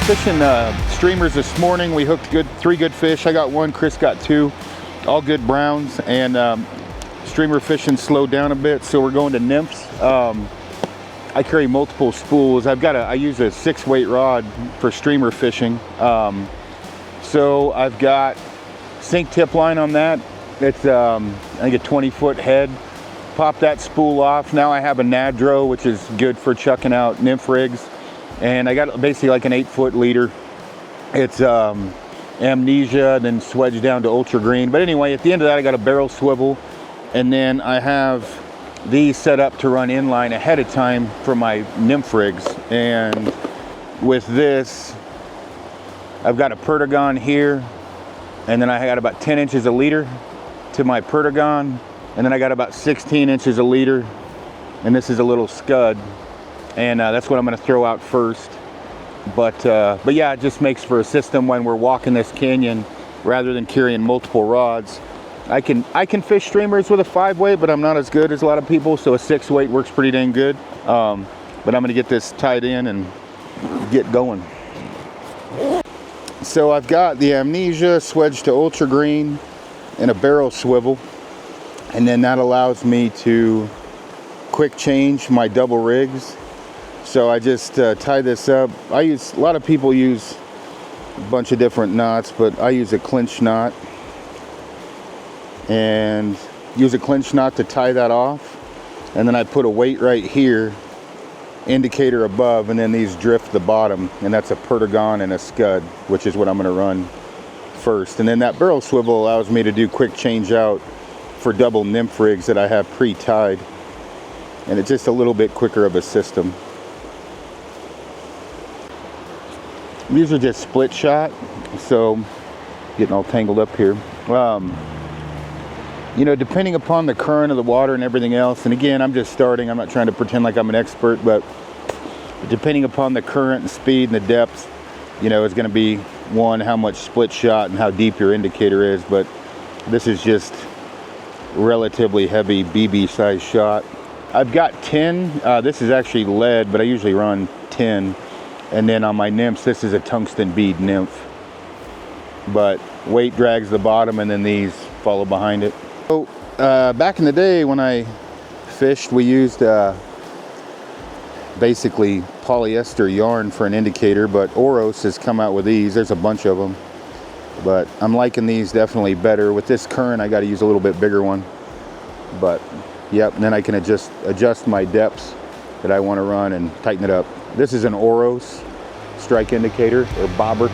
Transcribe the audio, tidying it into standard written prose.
fishing streamers this morning. We hooked three good fish. I got one, Chris got two, all good browns, and streamer fishing slowed down a bit, so we're going to nymphs. I carry multiple spools. I use a 6-weight rod for streamer fishing. So I've got sink tip line on that. It's I think a 20-foot head. Pop that spool off. Now I have a Nadro, which is good for chucking out nymph rigs. And I got basically like an 8-foot leader. It's amnesia, then swedged down to ultra green. But anyway, at the end of that, I got a barrel swivel. And then I have these set up to run inline ahead of time for my nymph rigs. And with this, I've got a Pertagon here. And then I got about 10 inches a leader to my Pertagon. And then I got about 16 inches a leader. And this is a little scud. And that's what I'm going to throw out first. But yeah, it just makes for a system when we're walking this canyon rather than carrying multiple rods. I can fish streamers with a 5-weight, but I'm not as good as a lot of people, so a 6-weight works pretty dang good. But I'm going to get this tied in and get going. So I've got the amnesia swedged to ultra green and a barrel swivel, and then that allows me to quick change my double rigs. So I just tie this up. A lot of people use a bunch of different knots, but I use a clinch knot. And use a clinch knot to tie that off. And then I put a weight right here, indicator above, and then these drift the bottom. And that's a Pertagon and a scud, which is what I'm going to run first. And then that barrel swivel allows me to do quick change out for double nymph rigs that I have pre-tied. And it's just a little bit quicker of a system. These are just split shot, so getting all tangled up here. You know, depending upon the current of the water and everything else, and again, I'm just starting, I'm not trying to pretend like I'm an expert, but depending upon the current and speed and the depth, you know, it's going to be one, how much split shot and how deep your indicator is. But this is just relatively heavy BB size shot. I've got 10. This is actually lead, but I usually run 10. And then on my nymphs, this is a tungsten bead nymph. But weight drags the bottom, and then these follow behind it. So back in the day when I fished, we used basically polyester yarn for an indicator, but Oros has come out with these. There's a bunch of them, but I'm liking these definitely better. With this current, I got to use a little bit bigger one. But yep, and then I can adjust my depths that I want to run and tighten it up. This is an Oros strike indicator, or bobber.